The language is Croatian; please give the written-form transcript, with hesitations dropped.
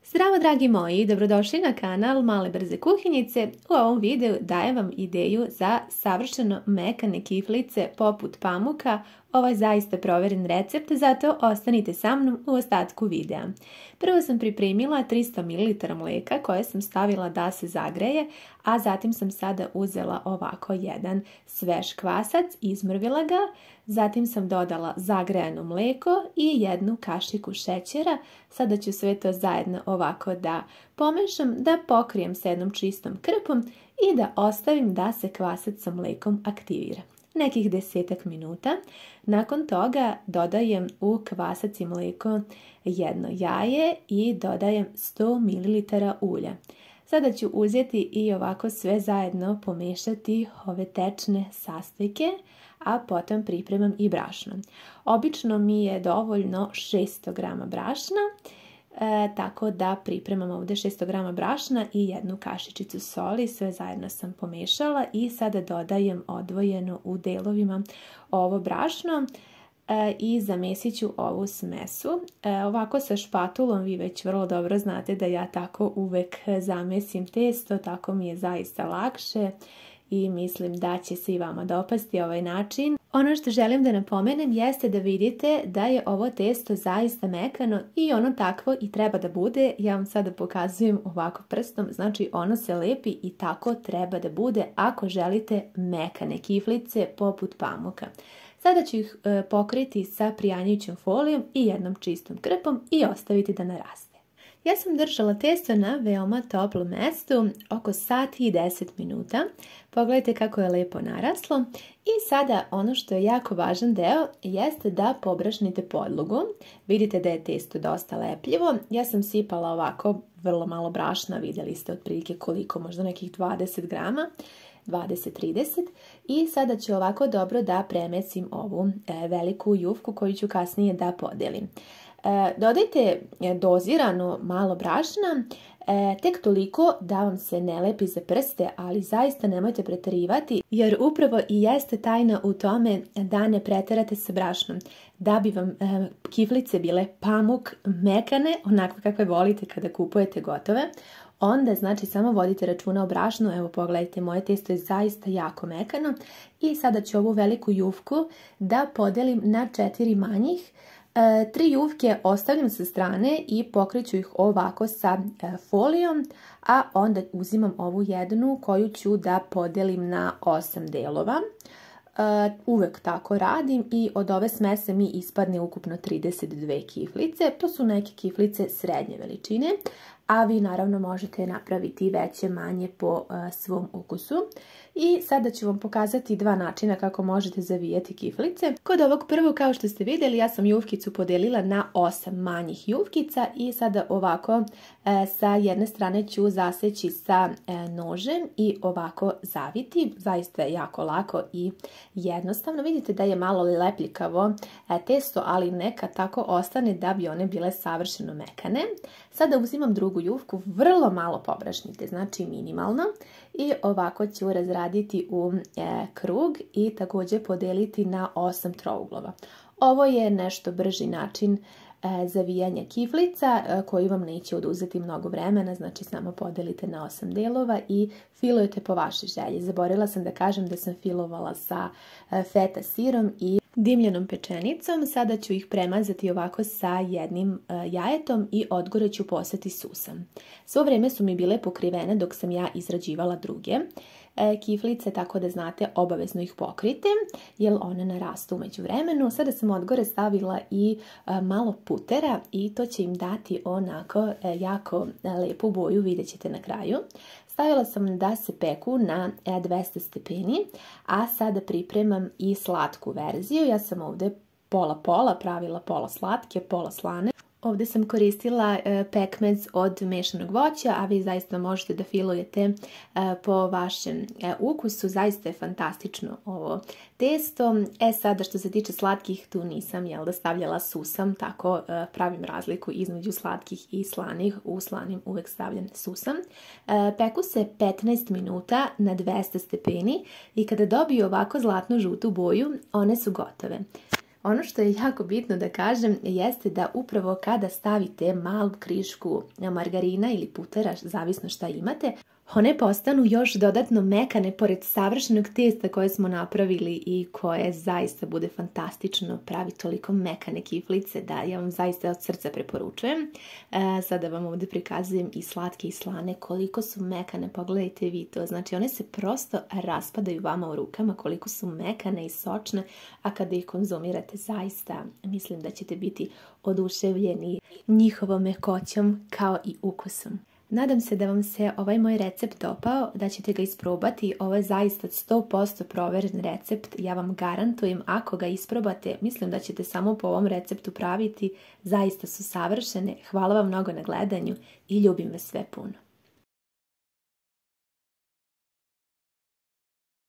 Zdravo dragi moji, dobrodošli na kanal Male brze kuhinjice. U ovom videu dajem vam ideju za savršeno mekane kiflice poput pamuka. Ovo je zaista provjeren recept, zato ostanite sa mnom u ostatku videa. Prvo sam pripremila 300 ml mlijeka koje sam stavila da se zagreje, a zatim sam sada uzela ovako jedan svež kvasac, izmrvila ga, zatim sam dodala zagrejano mlijeko i jednu kašiku šećera. Sada ću sve to zajedno ovako da pomešam, da pokrijem s jednom čistom krpom i da ostavim da se kvasac sa mlijekom aktivira. Nekih 10 minuta. Nakon toga dodajem u kvasac i mlijeko jedno jaje i dodajem 100 ml ulja. Sada ću uzeti i ovako sve zajedno pomešati ove tečne sastojke, a potom pripremam i brašno. Obično mi je dovoljno 600 g brašna, tako da pripremam ovdje 600 g brašna i jednu kašičicu soli, sve zajedno sam pomešala i sada dodajem odvojeno u delovima ovo brašno i zamesit ću ovu smesu. Ovako sa špatulom vi već vrlo dobro znate da ja tako uvek zamesim testo, tako mi je zaista lakše i mislim da će se i vama dopasti ovaj način. Ono što želim da napomenem jeste da vidite da je ovo testo zaista mekano i ono takvo i treba da bude. Ja vam sada pokazujem ovako prstom, znači ono se lepi i tako treba da bude ako želite mekane kiflice poput pamuka. Sada ću ih pokriti sa prijanjujućom folijom i jednom čistom krpom i ostaviti da naraste. Ja sam držala testo na veoma toplom mestu oko sat i 10 minuta. Pogledajte kako je lepo naraslo. I sada ono što je jako važan deo jeste da pobrašnite podlogu. Vidite da je testo dosta lepljivo. Ja sam sipala ovako vrlo malo brašna, vidjeli ste otprilike koliko, možda nekih 20 grama. 20-30 i sada ću ovako dobro da premesim ovu veliku jufku koju ću kasnije da podelim. Dodajte dozirano malo brašna, tek toliko da vam se ne lepi za prste, ali zaista nemojte preterivati jer upravo i jeste tajna u tome da ne preterate sa brašnom. Da bi vam kiflice bile pamuk, mekane, onako kakve volite kada kupujete gotove, onda znači samo vodite računa o brašnu. Evo pogledajte, moje testo je zaista jako mekano i sada ću ovu veliku jufku da podelim na 4 manjih. 3 jufke ostavljam sa strane i pokriću ih ovako sa folijom, a onda uzimam ovu jednu koju ću da podelim na 8 delova. Uvek tako radim i od ove smese mi ispadne ukupno 32 kiflice. To su neke kiflice srednje veličine, a vi naravno možete napraviti veće, manje po svom ukusu. I sada ću vam pokazati 2 načina kako možete zavijati kiflice. Kod ovog prvog, kao što ste vidjeli, ja sam jufkicu podelila na 8 manjih jufkica i sada ovako sa jedne strane ću zaseći sa nožem i ovako zaviti. Zaista je jako lako i jednostavno. Vidite da je malo lepljikavo testo, ali neka tako ostane da bi one bile savršeno mekane. Sada uzimam drugu jufku, vrlo malo pobrašnite, znači minimalno, i ovako ću razraditi u krug i također podeliti na 8 trouglova. Ovo je nešto brži način zavijanja kiflica koji vam neće oduzeti mnogo vremena, znači samo podelite na 8 delova i filujete po vašoj želji. Zaboravila sam da kažem da sam filovala sa feta sirom i dimljenom pečenicom. Sada ću ih premazati ovako sa jednim jajetom i odgore ću posati susom. Svo vrijeme su mi bile pokrivene dok sam ja izrađivala druge kiflice, tako da znate obavezno ih pokrite jer one narastu umeđu vremenu. Sada sam odgore stavila i malo putera i to će im dati onako jako lepu boju, vidjet ćete na kraju. Stavila sam da se peku na 200 stepeni, a sada pripremam i slatku verziju. Ja sam ovdje pola-pola pravila, pola slatke, pola slane. Ovdje sam koristila pekmez od mešanog voća, a vi zaista možete da filujete po vašem ukusu. Zaista je fantastično ovo testo. Sada što se tiče slatkih, tu nisam stavljala susam, tako pravim razliku između slatkih i slanih. U slanim uvek stavljam susam. Peku se 15 minuta na 200 stepeni i kada dobiju ovako zlatno žutu boju, one su gotove. Ono što je jako bitno da kažem jeste da upravo kada stavite malu krišku margarina ili putera, zavisno šta imate, one postanu još dodatno mekane pored savršenog testa koje smo napravili i koje zaista bude fantastično pravi toliko mekane kiflice da ja vam zaista od srca preporučujem. Sada vam ovdje prikazujem i slatke i slane koliko su mekane, pogledajte vi to. Znači one se prosto raspadaju vama u rukama koliko su mekane i sočne, a kada ih konzumirate zaista mislim da ćete biti oduševljeni njihovom mekoćom kao i ukusom. Nadam se da vam se ovaj moj recept dopao, da ćete ga isprobati. Ovo je zaista 100% proveren recept. Ja vam garantujem, ako ga isprobate, mislim da ćete samo po ovom receptu praviti. Zaista su savršene. Hvala vam mnogo na gledanju i ljubim vas sve puno.